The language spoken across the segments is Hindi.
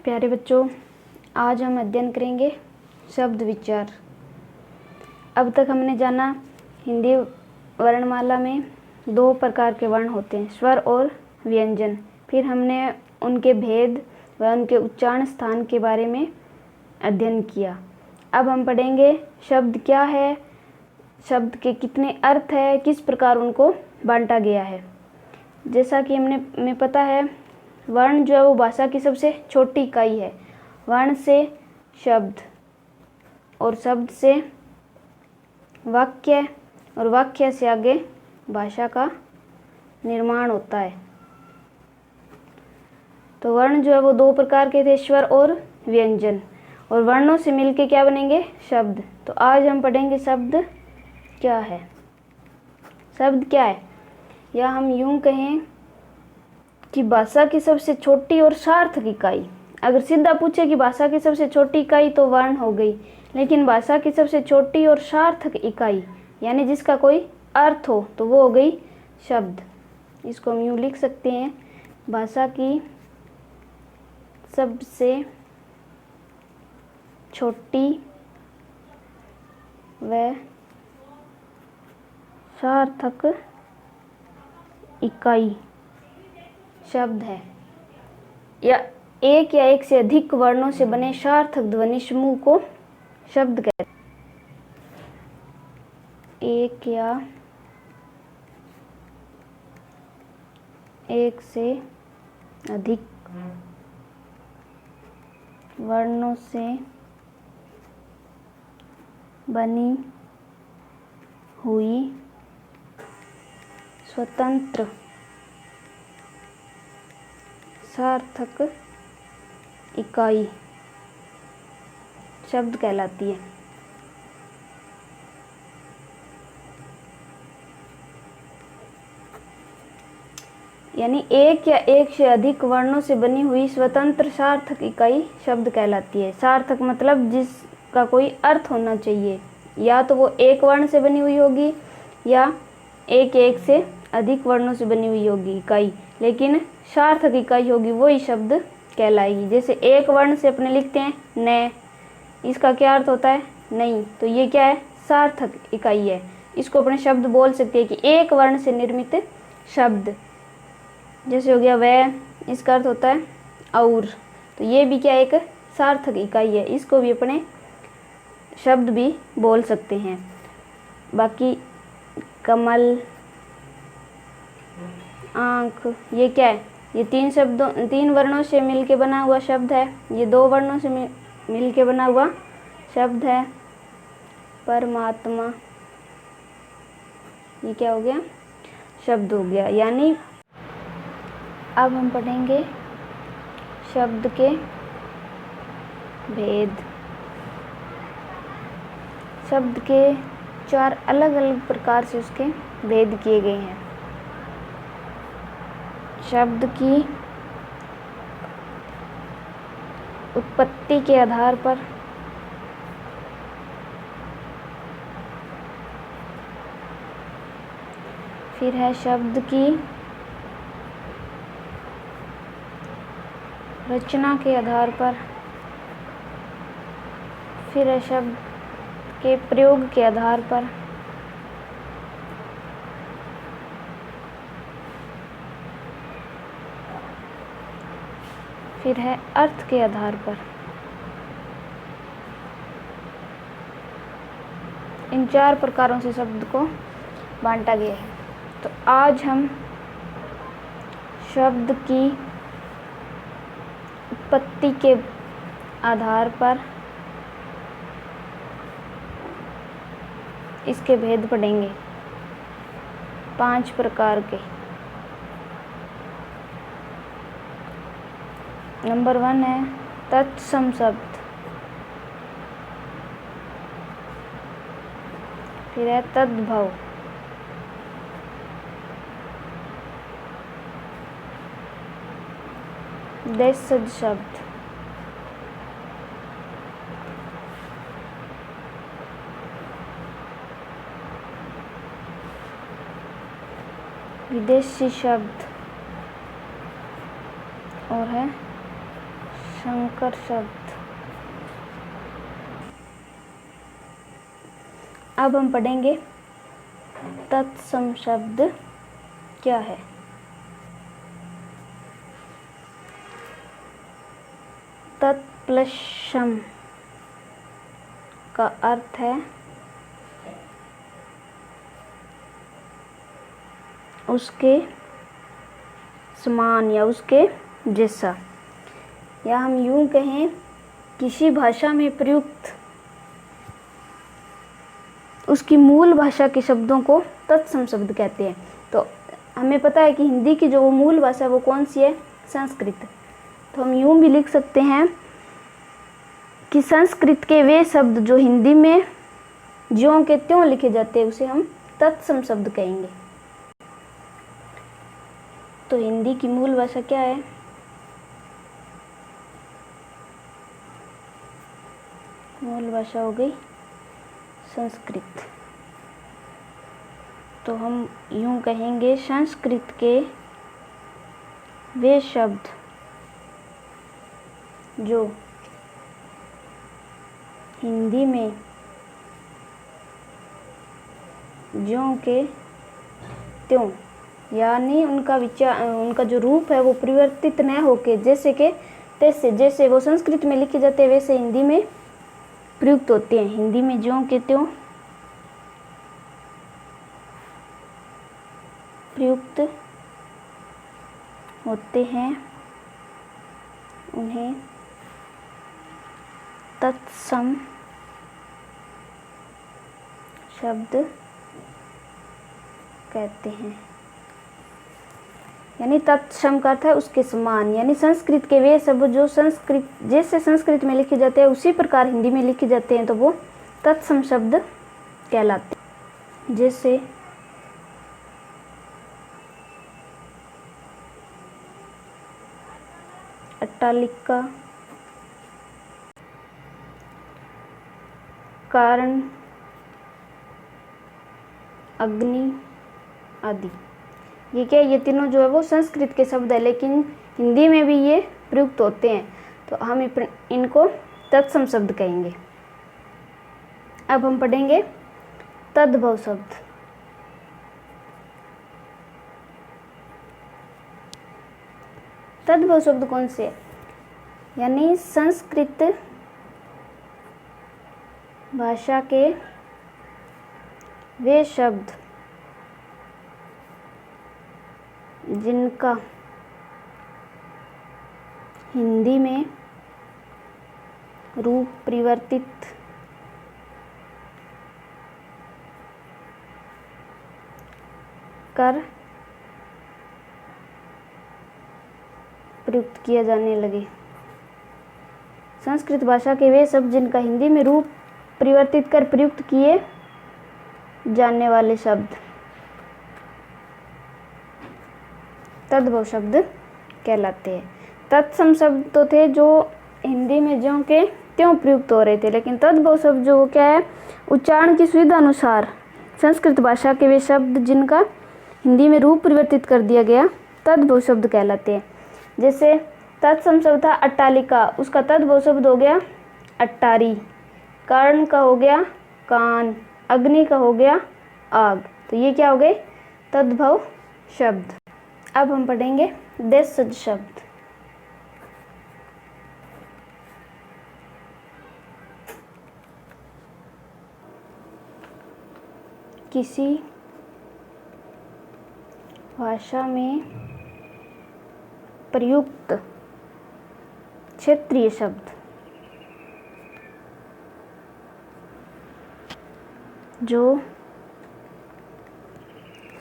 प्यारे बच्चों, आज हम अध्ययन करेंगे शब्द विचार। अब तक हमने जाना हिंदी वर्णमाला में 2 प्रकार के वर्ण होते हैं, स्वर और व्यंजन। फिर हमने उनके भेद व उनके उच्चारण स्थान के बारे में अध्ययन किया। अब हम पढ़ेंगे शब्द क्या है, शब्द के कितने अर्थ है, किस प्रकार उनको बांटा गया है। जैसा कि हमें पता है, वर्ण जो है वो भाषा की सबसे छोटी इकाई है। वर्ण से शब्द और शब्द से वाक्य और वाक्य से आगे भाषा का निर्माण होता है। तो वर्ण जो है वो 2 प्रकार के थे, स्वर और व्यंजन, और वर्णों से मिलके क्या बनेंगे, शब्द। तो आज हम पढ़ेंगे शब्द क्या है। शब्द क्या है, या हम यूं कहें कि भाषा की सबसे छोटी और सार्थक इकाई। अगर सीधा पूछे कि भाषा की सबसे छोटी इकाई तो वर्ण हो गई, लेकिन भाषा की सबसे छोटी और सार्थक इकाई यानी जिसका कोई अर्थ हो तो वो हो गई शब्द। इसको हम यूं लिख सकते हैं, भाषा की सबसे छोटी व सार्थक इकाई शब्द है, या एक से अधिक वर्णों से बने सार्थक ध्वनि समूह को शब्द कहते हैं। एक या एक से अधिक वर्णों से बनी हुई स्वतंत्र सार्थक इकाई शब्द कहलाती है। यानी एक या एक से अधिक वर्णों से बनी हुई स्वतंत्र सार्थक इकाई शब्द कहलाती है। सार्थक मतलब जिसका कोई अर्थ होना चाहिए, या तो वो एक वर्ण से बनी हुई होगी या एक से अधिक वर्णों से बनी हुई होगी इकाई, लेकिन सार्थक इकाई होगी वही शब्द कहलाएगी। जैसे एक वर्ण से अपने लिखते हैं न, इसका क्या अर्थ होता है, नहीं, तो ये क्या है, सार्थक इकाई है। इसको अपने शब्द बोल सकते हैं कि एक वर्ण से निर्मित शब्द। जैसे हो गया वह, इसका अर्थ होता है और, तो ये भी क्या एक सार्थक इकाई है, इसको भी अपने शब्द भी बोल सकते हैं। बाकी कमल, आँख, ये क्या है, ये 3 वर्णों से मिलके बना हुआ शब्द है। ये 2 वर्णों से मिलके बना हुआ शब्द है। परमात्मा, ये क्या हो गया, शब्द हो गया। यानी अब हम पढ़ेंगे शब्द के भेद। शब्द के 4 अलग अलग प्रकार से उसके भेद किए गए हैं। शब्द की उत्पत्ति के आधार पर, फिर है शब्द की रचना के आधार पर, फिर है शब्द के प्रयोग के आधार पर, फिर है अर्थ के आधार पर। इन 4 प्रकारों से शब्द को बांटा गया है। तो आज हम शब्द की उत्पत्ति के आधार पर इसके भेद पढ़ेंगे, 5 प्रकार के। नंबर 1 है तत्सम शब्द, फिर है तद्भव, देशज शब्द, विदेशी शब्द और है संकर शब्द। अब हम पढ़ेंगे तत्सम शब्द क्या है। तत् प्लस सम का अर्थ है उसके समान या उसके जैसा, या हम यूं कहें किसी भाषा में प्रयुक्त उसकी मूल भाषा के शब्दों को तत्सम शब्द कहते हैं। तो हमें पता है कि हिंदी की जो मूल भाषा है वो कौन सी है, संस्कृत। तो हम यूं भी लिख सकते हैं कि संस्कृत के वे शब्द जो हिंदी में ज्यों के त्यों लिखे जाते हैं उसे हम तत्सम शब्द कहेंगे। तो हिंदी की मूल भाषा क्या है, मूल भाषा हो गई संस्कृत। तो हम यूं कहेंगे संस्कृत के वे शब्द जो हिंदी में ज्यों के त्यों, यानी उनका जो रूप है वो परिवर्तित न होके जैसे के तैसे, जैसे वो संस्कृत में लिखे जाते हैं वैसे हिंदी में प्रयुक्त होते हैं। हिंदी में ज्यों के त्यों प्रयुक्त होते हैं, उन्हें तत्सम शब्द कहते हैं। यानी तत्सम का अर्थ है उसके समान, यानी संस्कृत के वे शब्द जो जैसे संस्कृत में लिखे जाते हैं उसी प्रकार हिंदी में लिखे जाते हैं तो वो तत्सम शब्द कहलाते हैं। जैसे अट्टालिका, कारण, अग्नि आदि। ये क्या, ये तीनों जो है वो संस्कृत के शब्द है लेकिन हिंदी में भी ये प्रयुक्त होते हैं तो हम इनको तत्सम शब्द कहेंगे। अब हम पढ़ेंगे तद्भव शब्द। तद्भव शब्द कौन से है, यानी संस्कृत भाषा के वे शब्द जिनका हिंदी में रूप परिवर्तित कर प्रयुक्त किया जाने लगे। संस्कृत भाषा के वे शब्द जिनका हिंदी में रूप परिवर्तित कर प्रयुक्त किए जाने वाले शब्द तद्भव शब्द कहलाते हैं। तत्सम शब्द तो थे जो हिंदी में ज्यों के त्यों प्रयुक्त हो रहे थे, लेकिन तद्भव शब्द जो क्या है, उच्चारण की सुविधा अनुसार संस्कृत भाषा के वे शब्द जिनका हिंदी में रूप परिवर्तित कर दिया गया तद्भव शब्द कहलाते हैं। जैसे तत्सम शब्द था अट्टालिका, उसका तद्भव शब्द हो गया अट्टारी। कारण का हो गया कान, अग्नि का हो गया आग। तो ये क्या हो गए, तद्भव शब्द। अब हम पढ़ेंगे देशज शब्द। किसी भाषा में प्रयुक्त क्षेत्रीय शब्द जो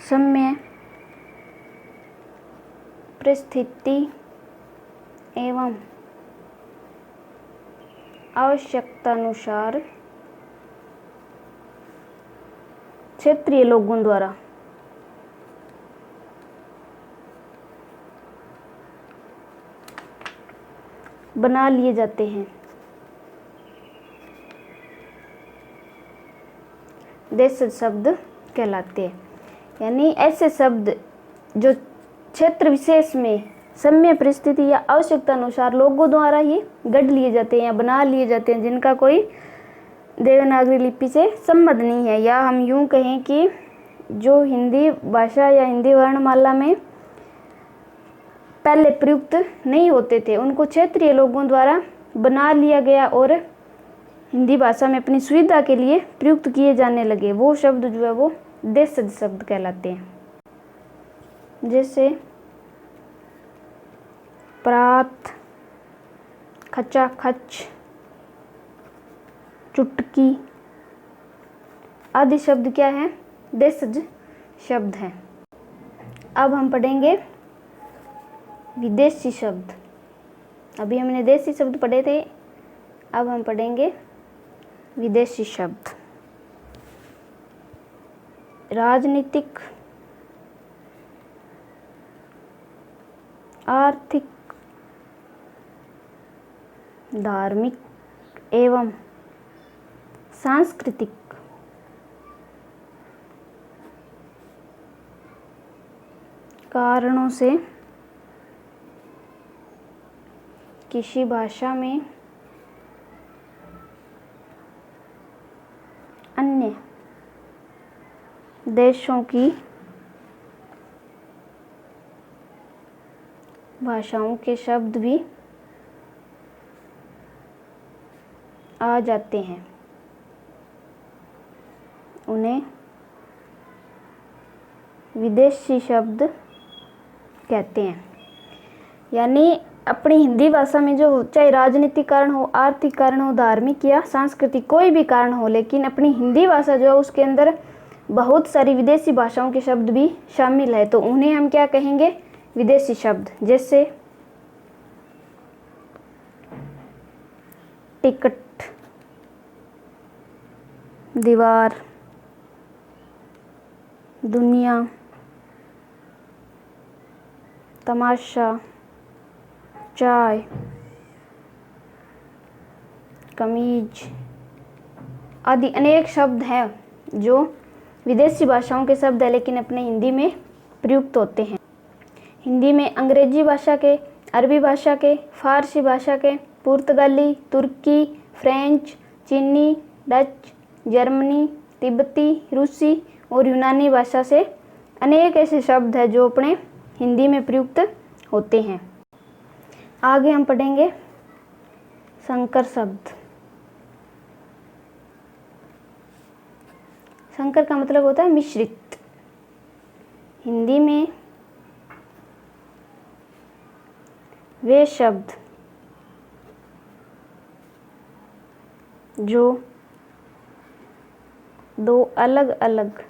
समय, परिस्थिति एवं आवश्यकता अनुसार क्षेत्रीय लोगों द्वारा बना लिए जाते हैं, देशज शब्द कहलाते हैं। यानी ऐसे शब्द जो क्षेत्र विशेष में समय परिस्थिति या आवश्यकता अनुसार लोगों द्वारा ही गढ़ लिए जाते हैं या बना लिए जाते हैं, जिनका कोई देवनागरी लिपि से संबंध नहीं है। या हम यूं कहें कि जो हिंदी भाषा या हिंदी वर्णमाला में पहले प्रयुक्त नहीं होते थे, उनको क्षेत्रीय लोगों द्वारा बना लिया गया और हिंदी भाषा में अपनी सुविधा के लिए प्रयुक्त किए जाने लगे। वो शब्द जो है वो देशज शब्द कहलाते हैं। जैसे प्रात, खचाखच, चुटकी आदि शब्द क्या है? देशज शब्द हैं। अब हम पढ़ेंगे विदेशी शब्द। अभी हमने देसी शब्द पढ़े थे, अब हम पढ़ेंगे विदेशी शब्द। राजनीतिक, आर्थिक, धार्मिक एवं सांस्कृतिक कारणों से किसी भाषा में अन्य देशों की भाषाओं के शब्द भी आ जाते हैं, उन्हें विदेशी शब्द कहते हैं। यानी अपनी हिंदी भाषा में जो चाहे राजनीतिक कारण हो, आर्थिक कारण हो, धार्मिक या सांस्कृतिक कोई भी कारण हो, लेकिन अपनी हिंदी भाषा जो है उसके अंदर बहुत सारी विदेशी भाषाओं के शब्द भी शामिल है, तो उन्हें हम क्या कहेंगे? विदेशी शब्द। जैसे टिकट, दीवार, दुनिया, तमाशा, चाय, कमीज आदि अनेक शब्द हैं जो विदेशी भाषाओं के शब्द है, लेकिन अपने हिंदी में प्रयुक्त होते हैं। हिंदी में अंग्रेजी भाषा के, अरबी भाषा के, फारसी भाषा के, पुर्तगाली, तुर्की, फ्रेंच, चीनी, डच, जर्मनी, तिब्बती, रूसी और यूनानी भाषा से अनेक ऐसे शब्द हैं जो अपने हिंदी में प्रयुक्त होते हैं। आगे हम पढ़ेंगे संकर शब्द। संकर का मतलब होता है मिश्रित। हिंदी में वे शब्द जो दो अलग अलग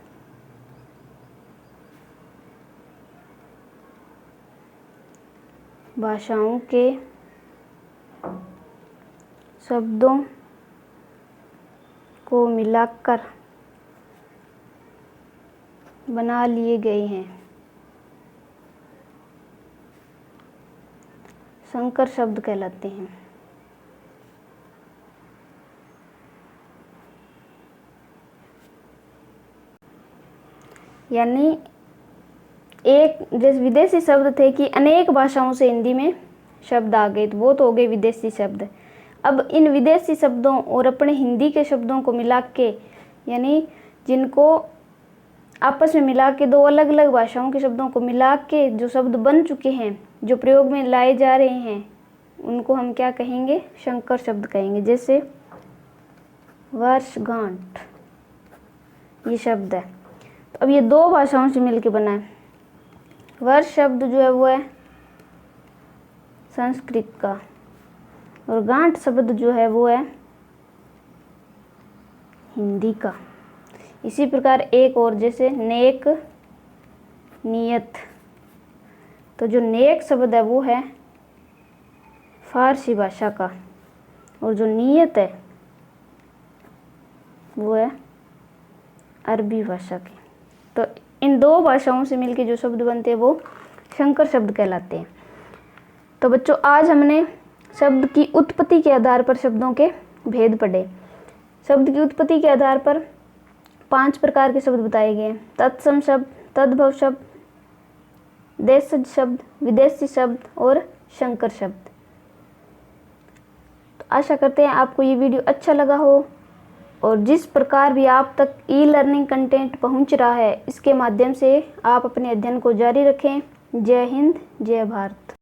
भाषाओं के शब्दों को मिलाकर बना लिए गए हैं, संकर शब्द कहलाते हैं। यानी एक जैसे विदेशी शब्द थे कि अनेक भाषाओं से हिंदी में शब्द आ गए, तो वो तो हो गए विदेशी शब्द। अब इन विदेशी शब्दों और अपने हिंदी के शब्दों को मिला के, यानी जिनको आपस में मिला के दो अलग अलग भाषाओं के शब्दों को मिला के जो शब्द बन चुके हैं, जो प्रयोग में लाए जा रहे हैं, उनको हम क्या कहेंगे? संकर शब्द कहेंगे। जैसे वर्षगांठ, ये शब्द है, तो अब ये दो भाषाओं से मिलके बना है। वर्ष शब्द जो है वो है संस्कृत का, और गांठ शब्द जो है वो है हिंदी का। इसी प्रकार एक और, जैसे नेक, नियत, तो जो नेक शब्द है वो है फारसी भाषा का, और जो नियत है वो है अरबी भाषा की। तो इन दो भाषाओं से मिलके जो शब्द बनते हैं वो संकर शब्द कहलाते हैं। तो बच्चों, आज हमने शब्द की उत्पत्ति के आधार पर शब्दों के भेद पढ़े। शब्द की उत्पत्ति के आधार पर 5 प्रकार के शब्द बताए गए हैं। तत्सम शब्द, तद्भव शब्द, देशज शब्द, विदेशी शब्द और संकर शब्द। तो आशा करते हैं आपको ये वीडियो अच्छा लगा हो, और जिस प्रकार भी आप तक ई लर्निंग कंटेंट पहुंच रहा है, इसके माध्यम से आप अपने अध्ययन को जारी रखें। जय हिंद, जय भारत।